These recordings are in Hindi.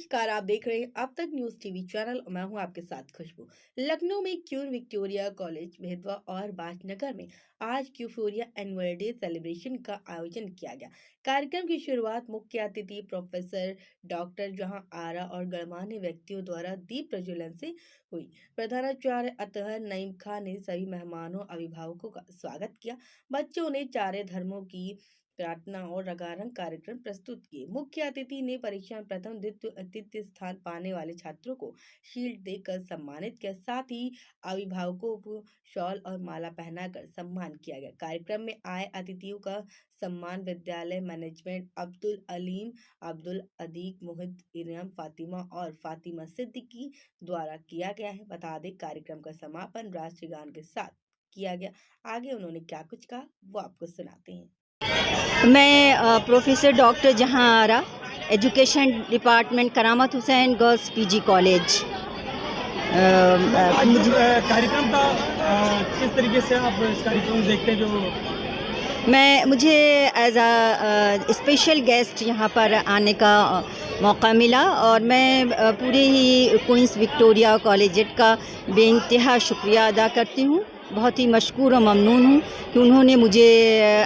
नमस्कार, आप देख रहे हैं अब तक न्यूज टीवी चैनल और मैं हूं आपके साथ खुशबू। लखनऊ में क्वीन विक्टोरिया कॉलेज बेहतवा और बाटनगर में आज क्यूफोरिया एनुअल डे सेलिब्रेशन का आयोजन किया गया। कार्यक्रम की शुरुआत मुख्य अतिथि प्रोफेसर डॉक्टर जहां आरा और गणमान्य व्यक्तियों द्वारा दीप प्रज्वलन से हुई। प्रधानाचार्य अतहर नईम खान ने सभी मेहमानों अभिभावकों का स्वागत किया। बच्चों ने चारे धर्मों की प्रार्थना और रंगारंग कार्यक्रम प्रस्तुत किए। मुख्य अतिथि ने परीक्षा में प्रथम द्वितीय स्थान पाने वाले छात्रों को शील्ड देकर सम्मानित किया। साथ ही अभिभावकों को शॉल और माला पहनाकर सम्मान किया गया। कार्यक्रम में आए अतिथियों का सम्मान विद्यालय मैनेजमेंट अब्दुल अलीम, अब्दुल अदीक, मोहित, इरम, फातिमा और फातिमा सिद्दीकी द्वारा किया गया है। बता दें, कार्यक्रम का समापन राष्ट्रीय गान के साथ किया गया। आगे उन्होंने क्या कुछ कहा वो आपको सुनाते हैं। मैं प्रोफेसर डॉक्टर जहां आरा, एजुकेशन डिपार्टमेंट, करामत हुसैन गर्ल्स पीजी कॉलेज। कार्यक्रम का किस तरीके से आप इस कार्यक्रम को देखते हैं? मुझे एज अ स्पेशल गेस्ट यहाँ पर आने का मौका मिला और मैं पूरे ही क्वींस विक्टोरिया कॉलेजेट का बेइंतहा शुक्रिया अदा करती हूँ। बहुत ही मशकूर और ममनून हूँ कि उन्होंने मुझे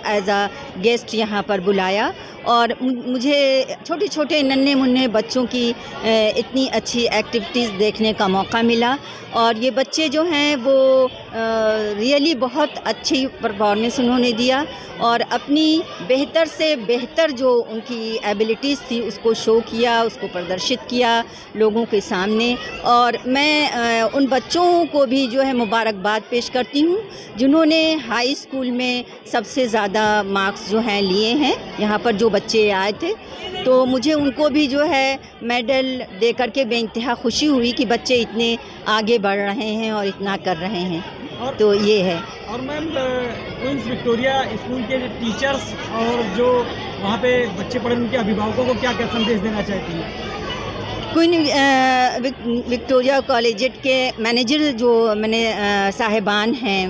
एज अ गेस्ट यहाँ पर बुलाया और मुझे छोटे छोटे नन्हे मुन्ने बच्चों की इतनी अच्छी एक्टिविटीज़ देखने का मौका मिला। और ये बच्चे जो हैं वो रियली बहुत अच्छी परफॉर्मेंस उन्होंने दिया और अपनी बेहतर से बेहतर जो उनकी एबिलिटीज़ थी उसको शो किया, उसको प्रदर्शित किया लोगों के सामने। और मैं उन बच्चों को भी जो है मुबारकबाद पेश करती हूँ जिन्होंने हाई स्कूल में सबसे ज़्यादा मार्क्स जो हैं लिए हैं। यहाँ पर जो बच्चे आए थे तो मुझे उनको भी जो है मेडल दे करके बेइंतहा खुशी हुई कि बच्चे इतने आगे बढ़ रहे हैं और इतना कर रहे हैं। और तो ये है। और मैम, क्वींस विक्टोरिया स्कूल के टीचर्स और जो वहाँ पे बच्चे पढ़े उनके अभिभावकों को क्या क्या संदेश देना चाहती हैं? क्वीन विक्टोरिया कॉलेजेट के मैनेजर जो मैंने साहिबान हैं,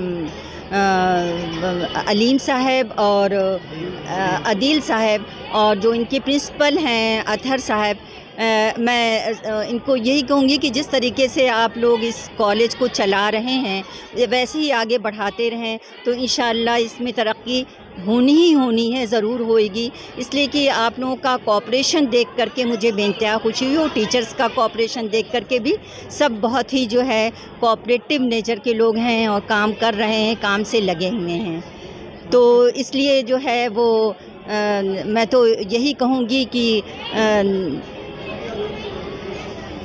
अलीम साहब और अदील साहब, और जो इनके प्रिंसिपल हैं अतहर साहब, मैं इनको यही कहूँगी कि जिस तरीके से आप लोग इस कॉलेज को चला रहे हैं वैसे ही आगे बढ़ाते रहें तो इंशाअल्लाह इसमें तरक्की होनी है, ज़रूर होएगी। इसलिए कि आप लोगों का कोऑपरेशन देख करके मुझे बेइंतहा खुशी हुई और टीचर्स का कोऑपरेशन देख करके भी सब बहुत ही जो है कोऑपरेटिव नेचर के लोग हैं और काम कर रहे हैं, काम से लगे हुए हैं। तो इसलिए जो है वो मैं तो यही कहूँगी कि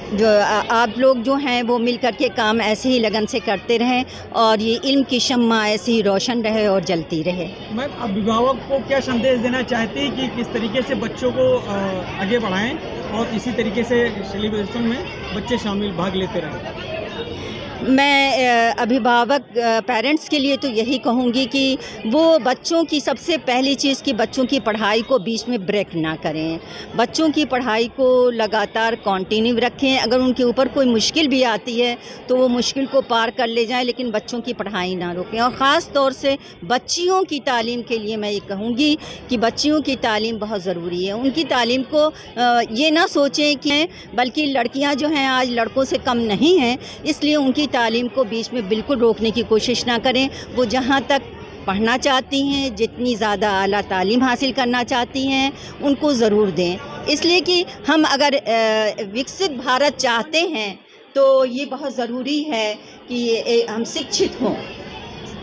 जो आप लोग जो हैं वो मिल कर के काम ऐसे ही लगन से करते रहें और ये इल्म की शम्मा ऐसे ही रोशन रहे और जलती रहे। मैं अभिभावक को क्या संदेश देना चाहती है कि किस तरीके से बच्चों को आगे बढ़ाएं और इसी तरीके से सेलिब्रेशन में बच्चे शामिल भाग लेते रहें? मैं अभिभावक पेरेंट्स के लिए तो यही कहूँगी कि वो बच्चों की सबसे पहली चीज़ कि बच्चों की पढ़ाई को बीच में ब्रेक ना करें। बच्चों की पढ़ाई को लगातार कंटिन्यू रखें। अगर उनके ऊपर कोई मुश्किल भी आती है तो वो मुश्किल को पार कर ले जाएं, लेकिन बच्चों की पढ़ाई ना रोकें। और ख़ास तौर से बच्चियों की तालीम के लिए मैं ये कहूँगी कि बच्चियों की तालीम बहुत ज़रूरी है। उनकी तालीम को ये ना सोचें कि बल्कि लड़कियाँ जो हैं आज लड़कों से कम नहीं हैं, इसलिए उनकी तालीम को बीच में बिल्कुल रोकने की कोशिश ना करें। वो जहाँ तक पढ़ना चाहती हैं, जितनी ज़्यादा आला तालीम हासिल करना चाहती हैं, उनको ज़रूर दें। इसलिए कि हम अगर विकसित भारत चाहते हैं तो ये बहुत ज़रूरी है कि हम शिक्षित हों।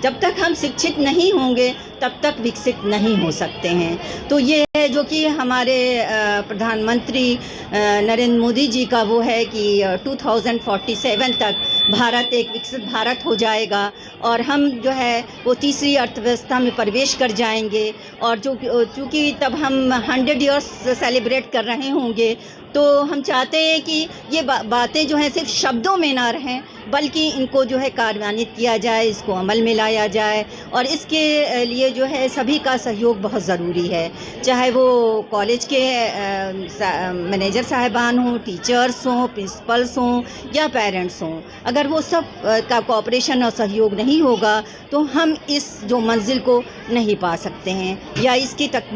जब तक हम शिक्षित नहीं होंगे तब तक विकसित नहीं हो सकते हैं। तो ये है जो कि हमारे प्रधानमंत्री नरेंद्र मोदी जी का वो है कि 2047 तक भारत एक विकसित भारत हो जाएगा और हम जो है वो तीसरी अर्थव्यवस्था में प्रवेश कर जाएंगे। और चूँकि तब हम 100 ईयर्स सेलिब्रेट कर रहे होंगे तो हम चाहते हैं कि ये बातें जो हैं सिर्फ शब्दों में ना रहें, बल्कि इनको जो है कार्यान्वित किया जाए, इसको अमल में लाया जाए। और इसके लिए जो है सभी का सहयोग बहुत ज़रूरी है, चाहे वो कॉलेज के मैनेजर साहिबान हों, टीचर्स हों, प्रिंसिपल्स हों या पेरेंट्स हों। अगर वो सब का कोऑपरेशन और सहयोग नहीं होगा तो हम इस जो मंजिल को नहीं पा सकते हैं या इसकी तक